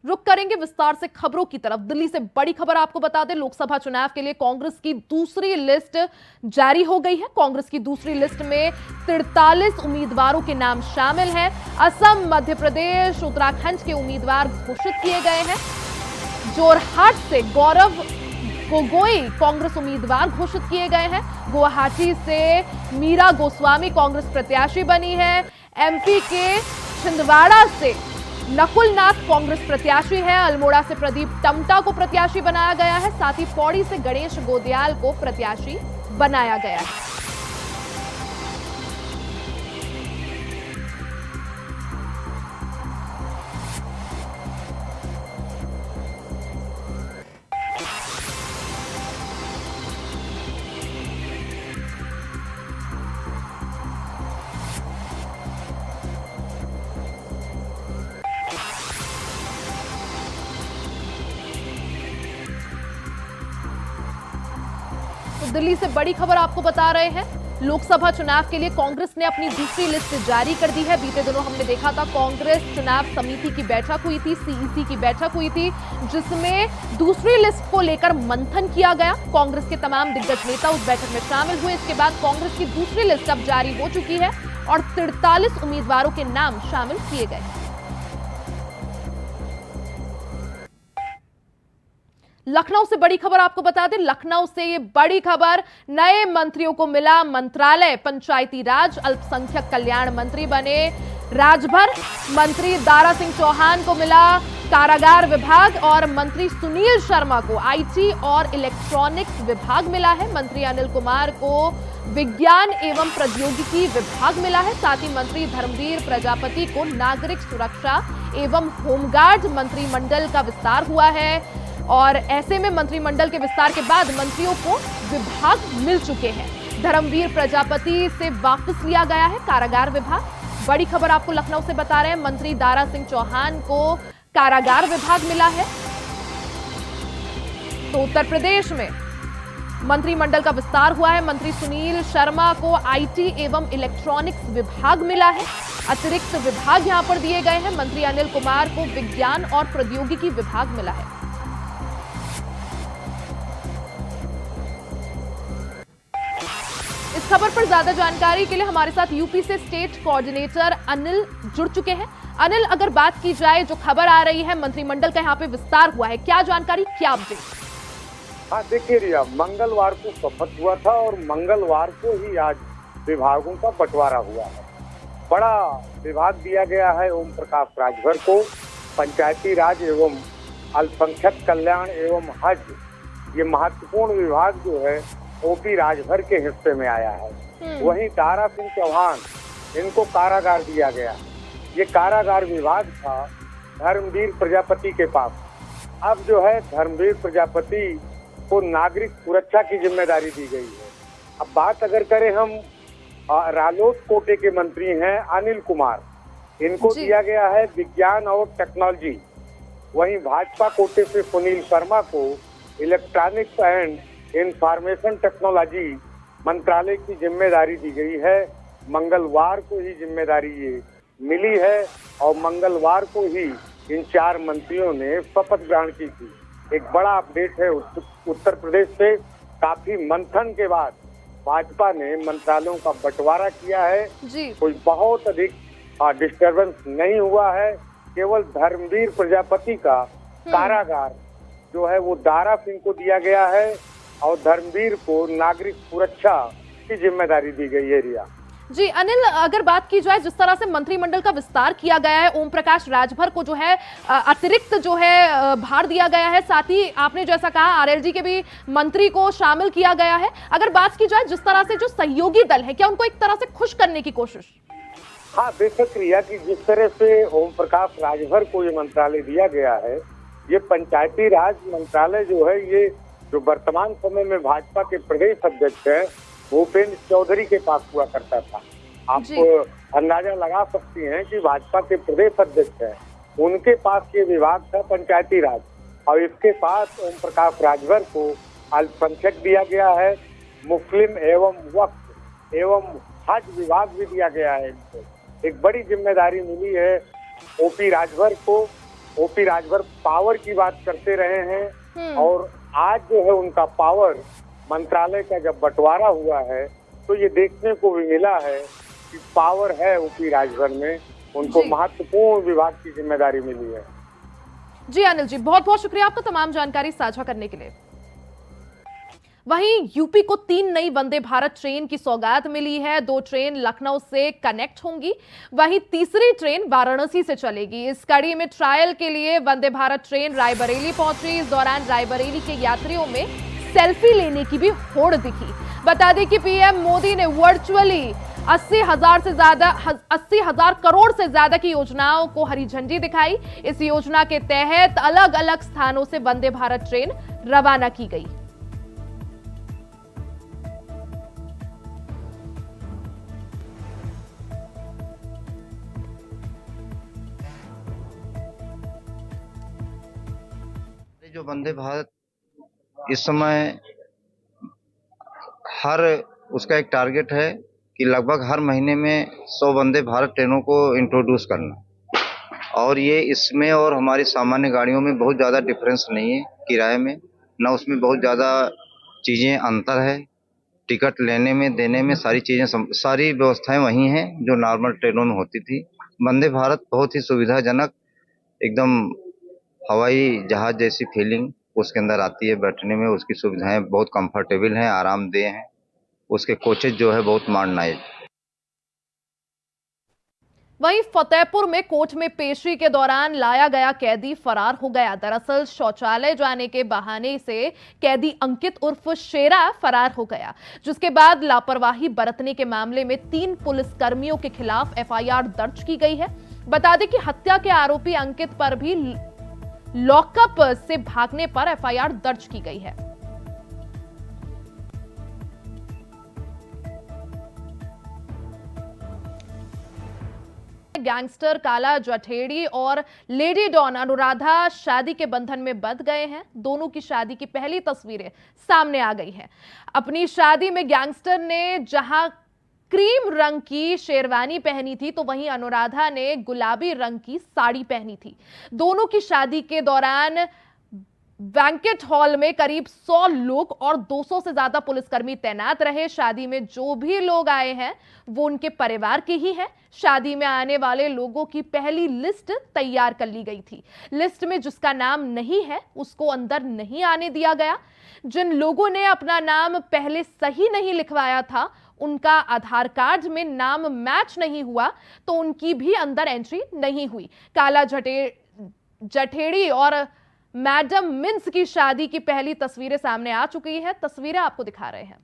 रुक करेंगे विस्तार से खबरों की तरफ। दिल्ली से बड़ी खबर आपको बता दें, लोकसभा चुनाव के लिए कांग्रेस की दूसरी लिस्ट जारी हो गई है। कांग्रेस की दूसरी लिस्ट में 43 उम्मीदवारों के नाम शामिल हैं। असम, मध्य प्रदेश, उत्तराखंड के उम्मीदवार घोषित किए गए हैं। जोरहाट से गौरव गोगोई कांग्रेस उम्मीदवार घोषित किए गए हैं। गुवाहाटी से मीरा गोस्वामी कांग्रेस प्रत्याशी बनी है। एमपी के छिंदवाड़ा से नकुल नाथ कांग्रेस प्रत्याशी है। अल्मोड़ा से प्रदीप टमटा को प्रत्याशी बनाया गया है। साथ ही पौड़ी से गणेश गोदयाल को प्रत्याशी बनाया गया है। तो दिल्ली से बड़ी खबर आपको बता रहे हैं, लोकसभा चुनाव के लिए कांग्रेस ने अपनी दूसरी लिस्ट जारी कर दी है। बीते दिनों हमने देखा था कांग्रेस चुनाव समिति की बैठक हुई थी, सीईसी की बैठक हुई थी, जिसमें दूसरी लिस्ट को लेकर मंथन किया गया। कांग्रेस के तमाम दिग्गज नेता उस बैठक में शामिल हुए। इसके बाद कांग्रेस की दूसरी लिस्ट अब जारी हो चुकी है और 43 उम्मीदवारों के नाम शामिल किए गए। लखनऊ से बड़ी खबर आपको बता दें, लखनऊ से ये बड़ी खबर, नए मंत्रियों को मिला मंत्रालय। पंचायती राज अल्पसंख्यक कल्याण मंत्री बने राजभर। मंत्री दारा सिंह चौहान को मिला कारागार विभाग और मंत्री सुनील शर्मा को आईटी और इलेक्ट्रॉनिक्स विभाग मिला है। मंत्री अनिल कुमार को विज्ञान एवं प्रौद्योगिकी विभाग मिला है। साथ ही मंत्री धर्मवीर प्रजापति को नागरिक सुरक्षा एवं होमगार्ड मंत्रिमंडल का विस्तार हुआ है। और ऐसे में मंत्रिमंडल के विस्तार के बाद मंत्रियों को विभाग मिल चुके हैं। धर्मवीर प्रजापति से वापस लिया गया है कारागार विभाग। बड़ी खबर आपको लखनऊ से बता रहे हैं, मंत्री दारा सिंह चौहान को कारागार विभाग मिला है। तो उत्तर प्रदेश में मंत्रिमंडल का विस्तार हुआ है। मंत्री सुनील शर्मा को आईटी एवं इलेक्ट्रॉनिक्स विभाग मिला है। अतिरिक्त विभाग यहां पर दिए गए हैं। मंत्री अनिल कुमार को विज्ञान और प्रौद्योगिकी विभाग मिला है। इस खबर पर ज्यादा जानकारी के लिए हमारे साथ यूपी से स्टेट कोऑर्डिनेटर अनिल जुड़ चुके हैं। अनिल, अगर बात की जाए, जो खबर आ रही है मंत्रिमंडल का यहाँ पे विस्तार हुआ है, क्या जानकारी, क्या अपडेट? हाँ देखिए रिया, मंगलवार को शपथ हुआ था और मंगलवार को ही आज विभागों का बंटवारा हुआ है। बड़ा विभाग दिया गया है ओम प्रकाश राजभर को। पंचायती राज एवं अल्पसंख्यक कल्याण एवं हज, ये महत्वपूर्ण विभाग जो है ओपी राजभर के हिस्से में आया है। वहीं दारा सिंह चौहान, इनको कारागार दिया गया। ये कारागार विभाग था धर्मवीर प्रजापति के पास। अब जो है धर्मवीर प्रजापति को नागरिक सुरक्षा की जिम्मेदारी दी गई है। अब बात अगर करें हम, रालोद कोटे के मंत्री हैं अनिल कुमार, इनको दिया गया है विज्ञान और टेक्नोलॉजी। वहीं भाजपा कोटे से सुनील शर्मा को इलेक्ट्रॉनिक्स एंड इंफॉर्मेशन टेक्नोलॉजी मंत्रालय की जिम्मेदारी दी गई है। मंगलवार को ही जिम्मेदारी ये मिली है और मंगलवार को ही इन 4 मंत्रियों ने शपथ ग्रहण की थी। एक बड़ा अपडेट है उत्तर प्रदेश से। काफी मंथन के बाद भाजपा ने मंत्रालयों का बंटवारा किया है जी। कोई बहुत अधिक डिस्टर्बेंस नहीं हुआ है। केवल धर्मवीर प्रजापति का कारागार जो है वो दारा सिंह को दिया गया है और धर्मवीर को नागरिक सुरक्षा की जिम्मेदारी दी गई है। रिया जी, अनिल, अगर बात की जाए जिस तरह से मंत्रिमंडल का विस्तार किया गया है, ओम प्रकाश राजभर को जो है अतिरिक्त जो है भार दिया गया है, साथ ही आपने जैसा कहा आरएलजी के भी मंत्री को शामिल किया गया है। अगर बात की जाए जिस तरह से जो सहयोगी दल है, क्या उनको एक तरह से खुश करने की कोशिश? हाँ बेशक रिया, की जिस तरह से ओम प्रकाश राजभर को ये मंत्रालय दिया गया है, ये पंचायती राज मंत्रालय जो है, ये जो वर्तमान समय में भाजपा के प्रदेश अध्यक्ष है भूपेंद्र चौधरी के पास हुआ करता था। आप अंदाजा लगा सकती हैं कि भाजपा के प्रदेश अध्यक्ष है, उनके पास ये विभाग था पंचायती राज, और इसके पास ओम प्रकाश राजभर को अल्पसंख्यक दिया गया है। मुस्लिम एवं वक्फ एवं हज विभाग भी दिया गया है। इनको एक बड़ी जिम्मेदारी मिली है ओपी राजभर को। ओपी राजभर पावर की बात करते रहे हैं हम्म। और आज जो है उनका पावर मंत्रालय का जब बंटवारा हुआ है तो ये देखने को भी मिला है कि पावर है ओपी राजभर में, उनको जी। महत्वपूर्ण विभाग की जिम्मेदारी मिली है। जी अनिल जी, बहुत बहुत शुक्रिया आपका तमाम जानकारी साझा करने के लिए। वहीं यूपी को 3 नई वंदे भारत ट्रेन की सौगात मिली है। 2 ट्रेन लखनऊ से कनेक्ट होंगी, वहीं तीसरी ट्रेन वाराणसी से चलेगी। इस कड़ी में ट्रायल के लिए वंदे भारत ट्रेन रायबरेली पहुंची। इस दौरान रायबरेली के यात्रियों में सेल्फी लेने की भी होड़ दिखी। बता दें कि पीएम मोदी ने वर्चुअली 80,000 करोड़ से ज्यादा की योजनाओं को हरी झंडी दिखाई। इस योजना के तहत अलग अलग स्थानों से वंदे भारत ट्रेन रवाना की गई। जो वंदे भारत इस समय हर उसका एक टारगेट है कि लगभग हर महीने में 100 वंदे भारत ट्रेनों को इंट्रोड्यूस करना, और ये इसमें और हमारी सामान्य गाड़ियों में बहुत ज़्यादा डिफरेंस नहीं है किराए में, ना उसमें बहुत ज़्यादा चीज़ें अंतर है। टिकट लेने में देने में सारी व्यवस्थाएं वही हैं जो नॉर्मल ट्रेनों में होती थी। वंदे भारत बहुत ही सुविधाजनक, एकदम हवाई जहाज जैसी फीलिंग उसके अंदर आती है बैठने में। उसकी सुविधाएं बहुत कंफर्टेबल हैं, आरामदेह हैं। उसके कोचेज जो है बहुत मॉडर्नाइज्ड। वहीं फतेहपुर में कोर्ट में पेशी के दौरान लाया गया कैदी फरार हो गया। दरअसल शौचालय जाने के बहाने से कैदी अंकित उर्फ शेरा फरार हो गया, जिसके बाद लापरवाही बरतने के मामले में 3 पुलिसकर्मियों के खिलाफ एफआईआर दर्ज की गई है। बता दें कि हत्या के आरोपी अंकित पर भी लॉकअप से भागने पर एफआईआर दर्ज की गई है। गैंगस्टर काला जठेड़ी और लेडी डॉन अनुराधा शादी के बंधन में बंध गए हैं। दोनों की शादी की पहली तस्वीरें सामने आ गई हैं। अपनी शादी में गैंगस्टर ने जहां क्रीम रंग की शेरवानी पहनी थी तो वहीं अनुराधा ने गुलाबी रंग की साड़ी पहनी थी। दोनों की शादी के दौरान बैंकेट हॉल में करीब 100 लोग और 200 से ज्यादा पुलिसकर्मी तैनात रहे। शादी में जो भी लोग आए हैं वो उनके परिवार के ही हैं। शादी में आने वाले लोगों की पहली लिस्ट तैयार कर ली गई थी। लिस्ट में जिसका नाम नहीं है उसको अंदर नहीं आने दिया गया। जिन लोगों ने अपना नाम पहले सही नहीं लिखवाया था, उनका आधार कार्ड में नाम मैच नहीं हुआ तो उनकी भी अंदर एंट्री नहीं हुई। काला जठेड़ी और मैडम मिन्स की शादी की पहली तस्वीरें सामने आ चुकी है। तस्वीरें आपको दिखा रहे हैं।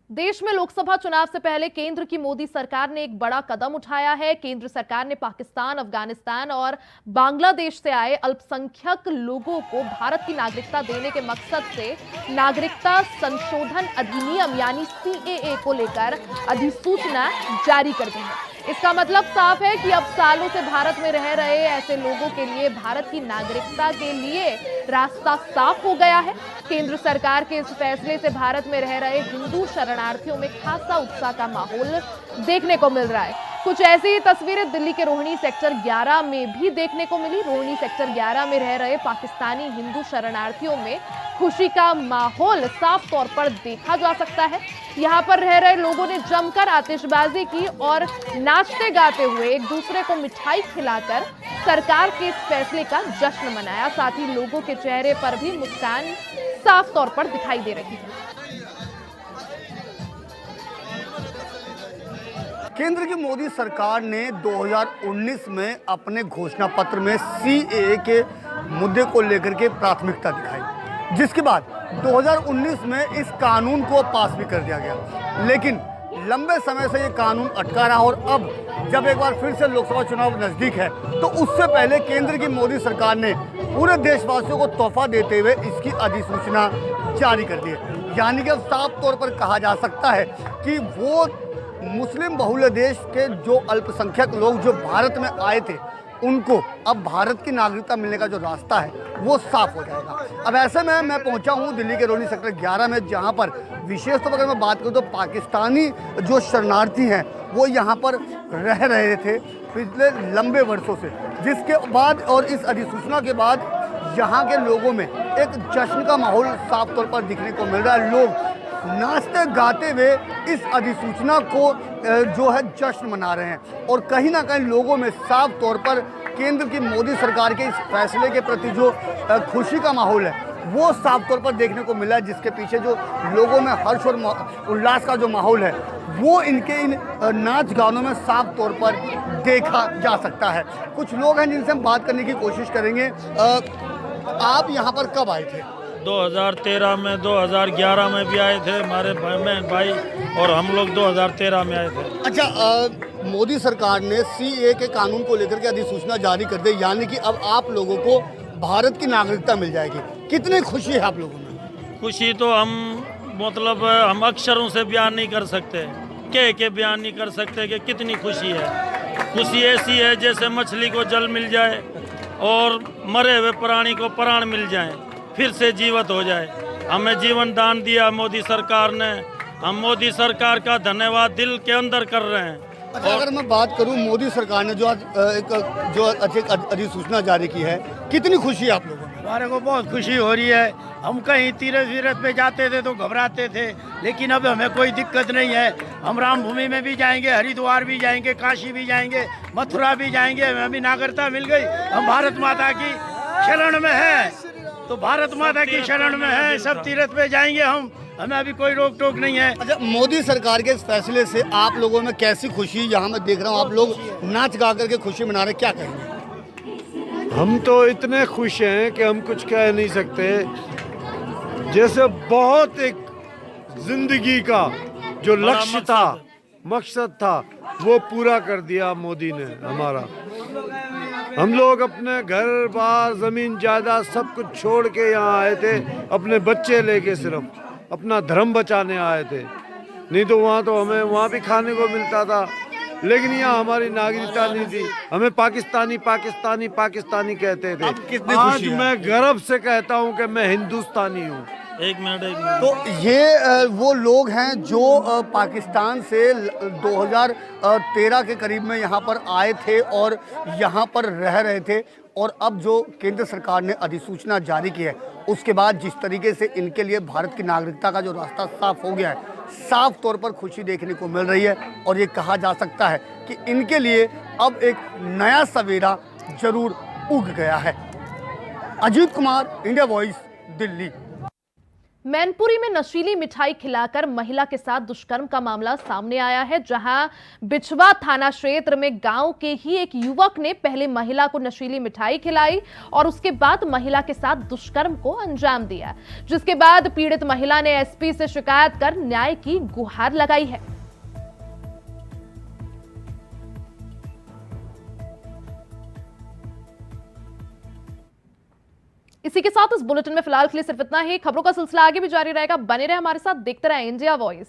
देश में लोकसभा चुनाव से पहले केंद्र की मोदी सरकार ने एक बड़ा कदम उठाया है। केंद्र सरकार ने पाकिस्तान, अफगानिस्तान और बांग्लादेश से आए अल्पसंख्यक लोगों को भारत की नागरिकता देने के मकसद से नागरिकता संशोधन अधिनियम यानी सीएए को लेकर अधिसूचना जारी कर दी है। इसका मतलब साफ है कि अब सालों से भारत में रह रहे ऐसे लोगों के लिए भारत की नागरिकता के लिए रास्ता साफ हो गया है। केंद्र सरकार के इस फैसले से भारत में रह रहे हिंदू शरणार्थियों में खासा उत्साह का माहौल देखने को मिल रहा है। कुछ ऐसी ही तस्वीरें दिल्ली के रोहिणी सेक्टर 11 में भी देखने को मिली। रोहिणी सेक्टर 11 में रह रहे पाकिस्तानी हिंदू शरणार्थियों में खुशी का माहौल साफ तौर पर देखा जा सकता है। यहाँ पर रह रहे लोगों ने जमकर आतिशबाजी की और नाचते गाते हुए एक दूसरे को मिठाई खिलाकर सरकार के इस फैसले का जश्न मनाया। साथ ही लोगों के चेहरे पर भी मुस्कान साफ तौर पर दिखाई दे रही है। केंद्र की मोदी सरकार ने 2019 में अपने घोषणा पत्र में सीएए के मुद्दे को लेकर के प्राथमिकता दिखाई, जिसके बाद 2019 में इस कानून को पास भी कर दिया गया। लेकिन लंबे समय से ये कानून अटका रहा और अब जब एक बार फिर से लोकसभा चुनाव नज़दीक है तो उससे पहले केंद्र की मोदी सरकार ने पूरे देशवासियों को तोहफा देते हुए इसकी अधिसूचना जारी कर दी है। यानी कि अब साफ तौर पर कहा जा सकता है कि वो मुस्लिम बहुल देश के जो अल्पसंख्यक लोग जो भारत में आए थे उनको अब भारत की नागरिकता मिलने का जो रास्ता है वो साफ हो जाएगा। अब ऐसे में मैं पहुंचा हूं दिल्ली के रोनी सेक्टर 11 में, जहां पर विशेष तौर पर अगर मैं बात करूं तो पाकिस्तानी जो शरणार्थी हैं वो यहां पर रह रहे थे पिछले लंबे वर्षों से, जिसके बाद और इस अधिसूचना के बाद यहाँ के लोगों में एक जश्न का माहौल साफ तौर पर दिखने को मिल रहा है। लोग नाचते गाते हुए इस अधिसूचना को जो है जश्न मना रहे हैं और कहीं ना कहीं लोगों में साफ तौर पर केंद्र की मोदी सरकार के इस फैसले के प्रति जो खुशी का माहौल है वो साफ तौर पर देखने को मिला है, जिसके पीछे जो लोगों में हर्ष और उल्लास का जो माहौल है वो इनके इन नाच गानों में साफ तौर पर देखा जा सकता है। कुछ लोग हैं जिनसे हम बात करने की कोशिश करेंगे। आप यहाँ पर कब आए थे? 2013 में, 2011 में भी आए थे हमारे बहन भाई, और हम लोग 2013 में आए थे। अच्छा, मोदी सरकार ने सीए के कानून को लेकर के अधिसूचना जारी कर दी, यानी कि अब आप लोगों को भारत की नागरिकता मिल जाएगी। कितनी खुशी है आप लोगों में? खुशी तो हम अक्षरों से बयान नहीं कर सकते, कह के बयान नहीं कर सकते कि कितनी खुशी है। खुशी ऐसी है जैसे मछली को जल मिल जाए और मरे हुए प्राणी को प्राण मिल जाए, फिर से जीवित हो जाए। हमें जीवन दान दिया मोदी सरकार ने, हम मोदी सरकार का धन्यवाद दिल के अंदर कर रहे हैं। अच्छा, अगर मैं बात करूं मोदी सरकार ने जो आज एक अधिसूचना जारी की है, कितनी खुशी है आप लोगों में? हमारे को बहुत खुशी हो रही है। हम कहीं तीर्थ पे जाते थे तो घबराते थे, लेकिन अब हमें कोई दिक्कत नहीं है। हम राम भूमि में भी जाएंगे, हरिद्वार भी जाएंगे, काशी भी जाएंगे, मथुरा भी जाएंगे। हमें भी नागरिकता मिल गई। हम भारत माता की शरण में हैं, तो भारत माता की शरण में हैं, सब तीर्थ पे जाएंगे हम। हमें अभी कोई रोक टोक नहीं है। अच्छा, मोदी सरकार के इस फैसले से आप लोगों में कैसी खुशी? यहाँ मैं देख रहा हूँ आप लोग नाच गा करके खुशी मना रहे, क्या कहेंगे? हम तो इतने खुश हैं कि हम कुछ कह नहीं सकते। जैसे बहुत एक जिंदगी का जो लक्ष्य था, मकसद था, वो पूरा कर दिया मोदी ने हमारा। हम लोग अपने घर बार जमीन जायदाद सब कुछ छोड़ के यहाँ आए थे, अपने बच्चे लेके सिर्फ अपना धर्म बचाने आए थे। नहीं तो वहाँ तो हमें वहाँ भी खाने को मिलता था, लेकिन यहाँ हमारी नागरिकता नहीं थी। हमें पाकिस्तानी पाकिस्तानी पाकिस्तानी कहते थे। आज मैं गर्व से कहता हूँ कि मैं हिंदुस्तानी हूँ। एक मिनट। तो ये वो लोग हैं जो पाकिस्तान से 2013 के करीब में यहाँ पर आए थे और यहाँ पर रह रहे थे, और अब जो केंद्र सरकार ने अधिसूचना जारी की है उसके बाद जिस तरीके से इनके लिए भारत की नागरिकता का जो रास्ता साफ हो गया है, साफ तौर पर खुशी देखने को मिल रही है। और ये कहा जा सकता है कि इनके लिए अब एक नया सवेरा जरूर उग गया है। Ajit Kumar, India Voice, Delhi. मैनपुरी में नशीली मिठाई खिलाकर महिला के साथ दुष्कर्म का मामला सामने आया है, जहां बिछवा थाना क्षेत्र में गांव के ही एक युवक ने पहले महिला को नशीली मिठाई खिलाई और उसके बाद महिला के साथ दुष्कर्म को अंजाम दिया, जिसके बाद पीड़ित महिला ने एसपी से शिकायत कर न्याय की गुहार लगाई है। इसी के साथ इस बुलेटिन में फिलहाल के लिए सिर्फ इतना ही। खबरों का सिलसिला आगे भी जारी रहेगा, बने रहे हमारे साथ, देखते रहे इंडिया वॉइस।